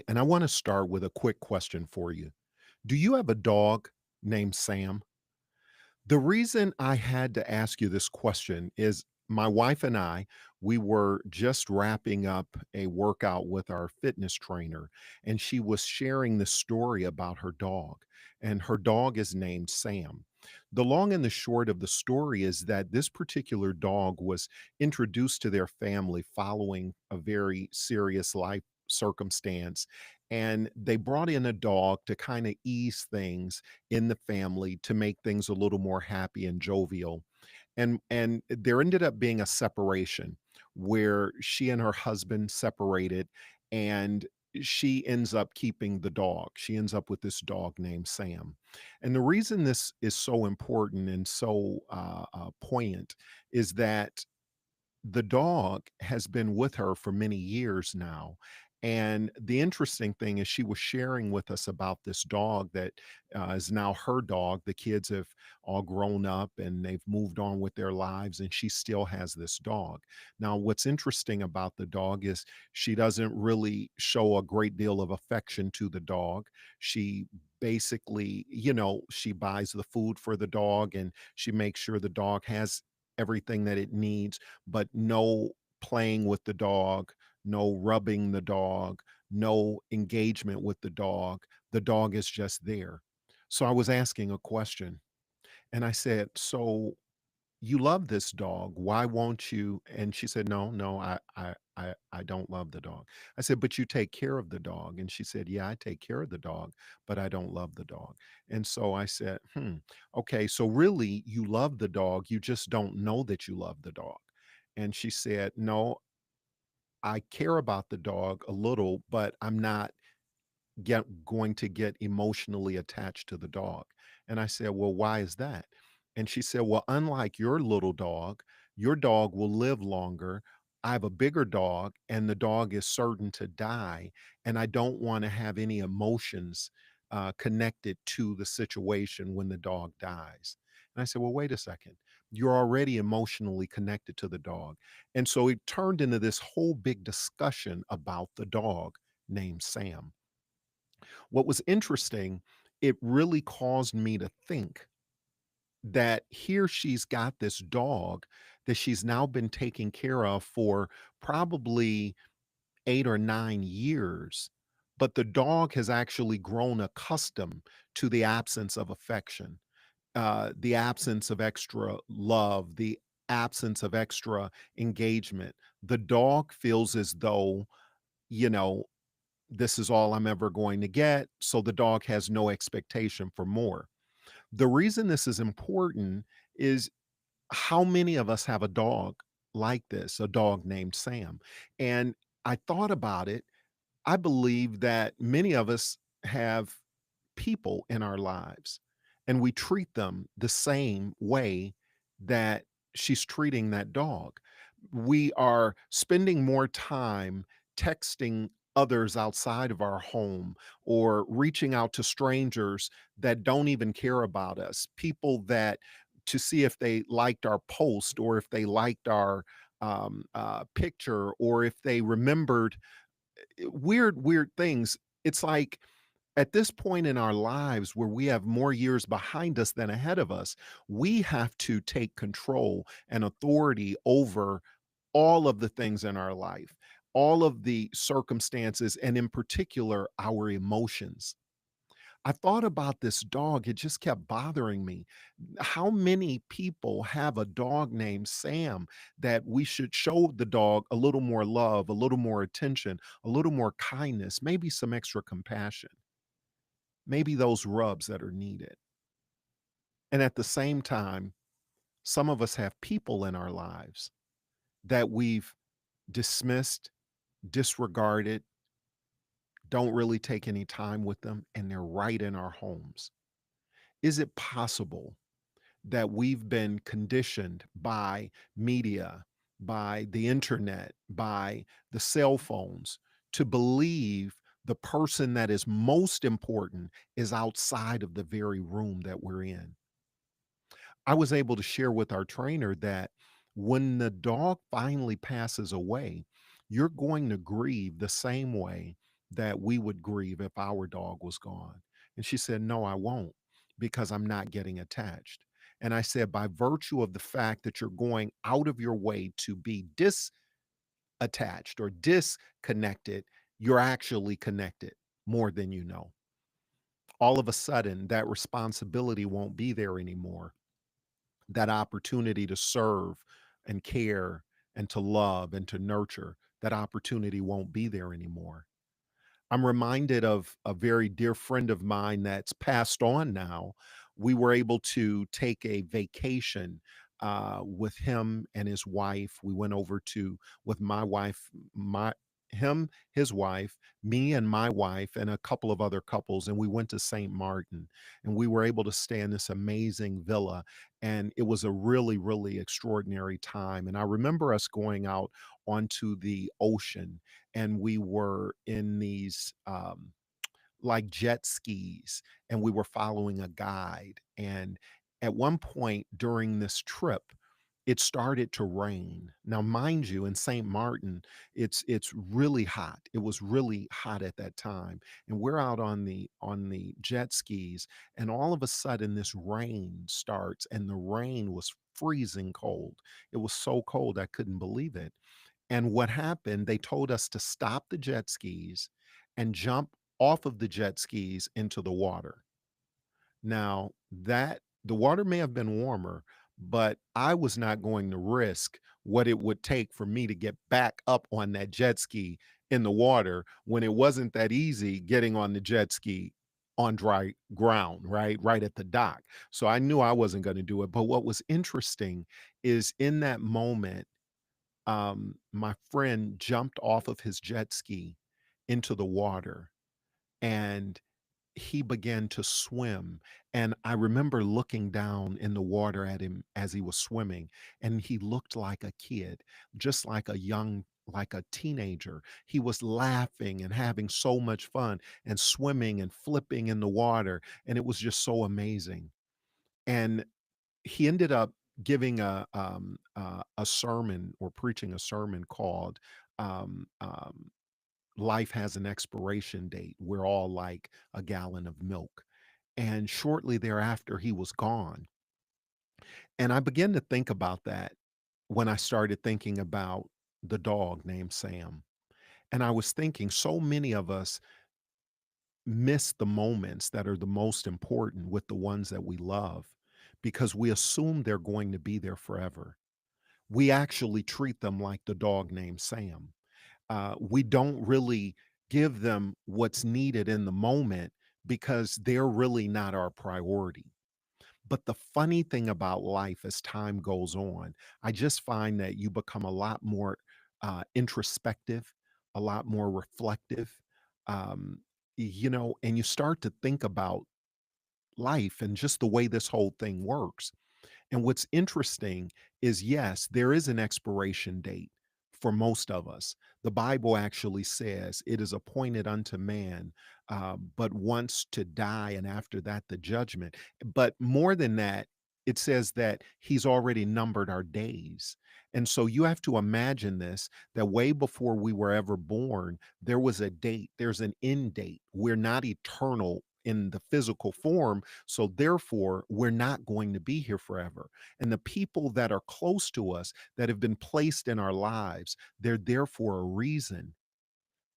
And I want to start with a quick question for you. Do you have a dog named Sam? The reason I had to ask you this question is my wife and we were just wrapping up a workout with our fitness trainer, and she was sharing the story about her dog, and her dog is named Sam. The long and the short of the story is that this particular dog was introduced to their family following a very serious life circumstance. And they brought in a dog to kind of ease things in the family to make things a little more happy and jovial. And there ended up being a separation where she and her husband separated, and she ends up keeping the dog. She ends up with this dog named Sam. And the reason this is so important and so poignant is that the dog has been with her for many years now. And the interesting thing is, she was sharing with us about this dog that is now her dog. The kids have all grown up and they've moved on with their lives, and she still has this dog. Now, what's interesting about the dog is she doesn't really show a great deal of affection to the dog. She basically, she buys the food for the dog and she makes sure the dog has everything that it needs, but no playing with the dog, no rubbing the dog, no engagement with the dog. The dog is just there. So I was asking a question and I said, "So you love this dog. Why won't you?" And she said, "No, no, I don't love the dog." I said, "But you take care of the dog." And she said, "Yeah, I take care of the dog, but I don't love the dog." And so I said, okay, so really you love the dog. You just don't know that you love the dog." And she said, "No, I care about the dog a little, but I'm not going to get emotionally attached to the dog." And I said, "Well, why is that?" And she said, "Well, unlike your little dog, your dog will live longer. I have a bigger dog, and the dog is certain to die. And I don't want to have any emotions connected to the situation when the dog dies." And I said, "Well, wait a second. You're already emotionally connected to the dog." And so it turned into this whole big discussion about the dog named Sam. What was interesting, it really caused me to think that here she's got this dog that she's now been taking care of for probably 8 or 9 years, but the dog has actually grown accustomed to the absence of affection, the absence of extra love, the absence of extra engagement. The dog feels as though, you know, this is all I'm ever going to get. So the dog has no expectation for more. The reason this is important is, how many of us have a dog like this, a dog named Sam? And I thought about it. I believe that many of us have people in our lives and we treat them the same way that she's treating that dog. We are spending more time texting others outside of our home or reaching out to strangers that don't even care about us, people that, to see if they liked our post or if they liked our picture or if they remembered weird things. It's like, at this point in our lives where we have more years behind us than ahead of us, we have to take control and authority over all of the things in our life, all of the circumstances, and in particular, our emotions. I thought about this dog, it just kept bothering me. How many people have a dog named Sam that we should show the dog a little more love, a little more attention, a little more kindness, maybe some extra compassion, maybe those rubs that are needed? And at the same time, some of us have people in our lives that we've dismissed, disregarded, don't really take any time with them, and they're right in our homes. Is it possible that we've been conditioned by media, by the internet, by the cell phones to believe the person that is most important is outside of the very room that we're in? I was able to share with our trainer that when the dog finally passes away, you're going to grieve the same way that we would grieve if our dog was gone? And she said, "No, I won't, because I'm not getting attached." And I said, "By virtue of the fact that you're going out of your way to be disattached or disconnected, you're actually connected more than you know. All of a sudden, that responsibility won't be there anymore. That opportunity to serve and care and to love and to nurture, that opportunity won't be there anymore." I'm reminded of a very dear friend of mine that's passed on now. We were able to take a vacation with him and his wife. We went over to with my wife, my him, his wife, me and my wife, and a couple of other couples, and we went to St. Martin, and we were able to stay in this amazing villa, and it was a really, really extraordinary time. And I remember us going out onto the ocean, and we were in these like jet skis, and we were following a guide. And at one point during this trip, it started to rain. Now, mind you, in St. Martin, it's really hot. It was really hot at that time. And we're out on the jet skis, and all of a sudden this rain starts, and the rain was freezing cold. It was so cold I couldn't believe it. And what happened, they told us to stop the jet skis and jump off of the jet skis into the water. Now, that the water may have been warmer, but I was not going to risk what it would take for me to get back up on that jet ski in the water when it wasn't that easy getting on the jet ski on dry ground, right? Right at the dock. So I knew I wasn't going to do it. But what was interesting is in that moment, my friend jumped off of his jet ski into the water, and he began to swim. And I remember looking down in the water at him as he was swimming, and he looked like a kid, just like a young, like a teenager. He was laughing and having so much fun and swimming and flipping in the water. And it was just so amazing. And he ended up giving a sermon or preaching a sermon called um, um, "Life Has an Expiration Date." We're all like a gallon of milk. And shortly thereafter, he was gone. And I began to think about that when I started thinking about the dog named Sam. And I was thinking, so many of us miss the moments that are the most important with the ones that we love because we assume they're going to be there forever. We actually treat them like the dog named Sam. We don't really give them what's needed in the moment because they're really not our priority. But the funny thing about life as time goes on, I just find that you become a lot more introspective, a lot more reflective, um, and you start to think about life and just the way this whole thing works. And what's interesting is, yes, there is an expiration date for most of us. The Bible actually says it is appointed unto man, but once to die, and after that, the judgment. But more than that, it says that he's already numbered our days. And so you have to imagine this, that way before we were ever born, there was a date, there's an end date. We're not eternal in the physical form, so therefore, we're not going to be here forever. And the people that are close to us, that have been placed in our lives, they're there for a reason.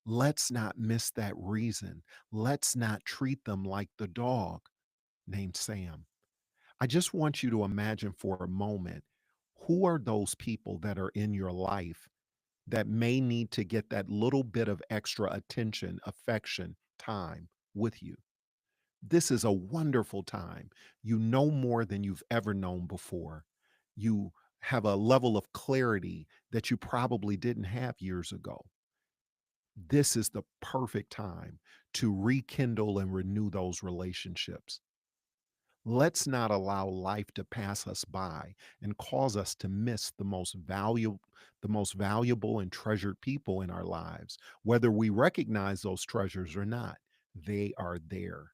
Let's not miss that reason. Let's not treat them like the dog named Sam. I just want you to imagine for a moment, who are those people that are in your life that may need to get that little bit of extra attention, affection, time with you? This is a wonderful time. You know more than you've ever known before. You have a level of clarity that you probably didn't have years ago. This is the perfect time to rekindle and renew those relationships. Let's not allow life to pass us by and cause us to miss the most valuable and treasured people in our lives, whether we recognize those treasures or not. They are there.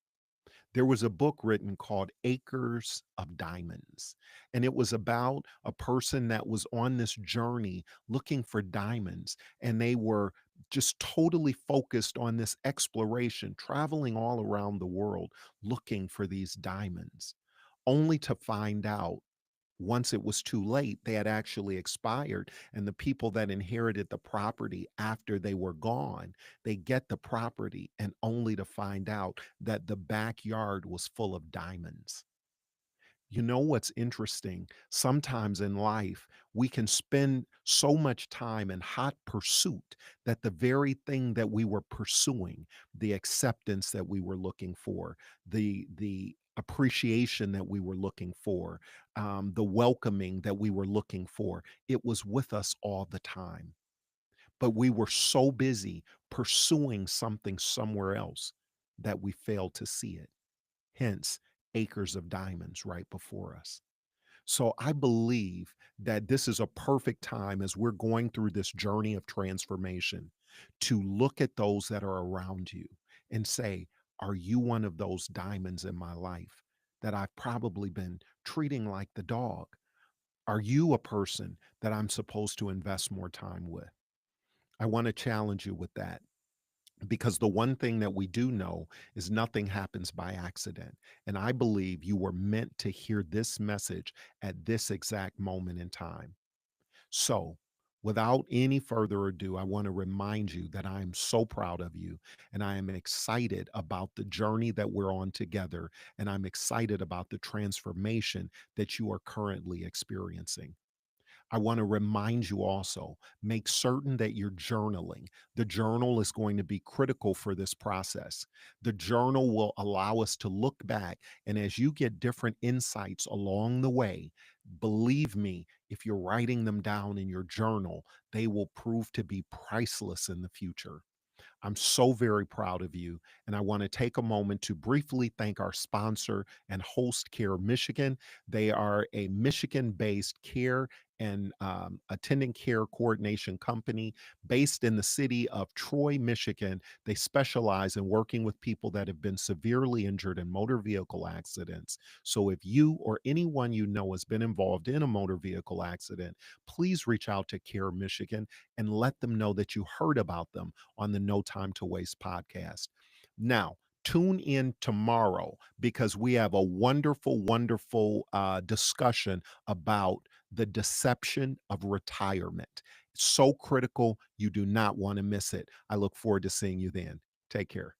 There was a book written called Acres of Diamonds, and it was about a person that was on this journey looking for diamonds, and they were just totally focused on this exploration, traveling all around the world looking for these diamonds, only to find out once it was too late, they had actually expired. And the people that inherited the property after they were gone, they get the property and only to find out that the backyard was full of diamonds. You know what's interesting? Sometimes in life, we can spend so much time in hot pursuit that the very thing that we were pursuing, the acceptance that we were looking for, the appreciation that we were looking for, the welcoming that we were looking for, it was with us all the time. But we were so busy pursuing something somewhere else that we failed to see it. Hence, acres of diamonds right before us. So I believe that this is a perfect time as we're going through this journey of transformation to look at those that are around you and say, are you one of those diamonds in my life that I've probably been treating like the dog? Are you a person that I'm supposed to invest more time with? I want to challenge you with that. Because the one thing that we do know is nothing happens by accident. And I believe you were meant to hear this message at this exact moment in time. So, without any further ado, I want to remind you that I am so proud of you and I am excited about the journey that we're on together. And I'm excited about the transformation that you are currently experiencing. I want to remind you also, make certain that you're journaling. The journal is going to be critical for this process. The journal will allow us to look back, and as you get different insights along the way, believe me, if you're writing them down in your journal, they will prove to be priceless in the future. I'm so very proud of you. And I want to take a moment to briefly thank our sponsor and host, Care Michigan. They are a Michigan based care and attending care coordination company based in the city of Troy, Michigan. They specialize in working with people that have been severely injured in motor vehicle accidents. So if you or anyone you know has been involved in a motor vehicle accident, please reach out to Care Michigan and let them know that you heard about them on the No Time to Waste podcast. Now, tune in tomorrow because we have a wonderful, wonderful discussion about the deception of retirement. It's so critical. You do not want to miss it. I look forward to seeing you then. Take care.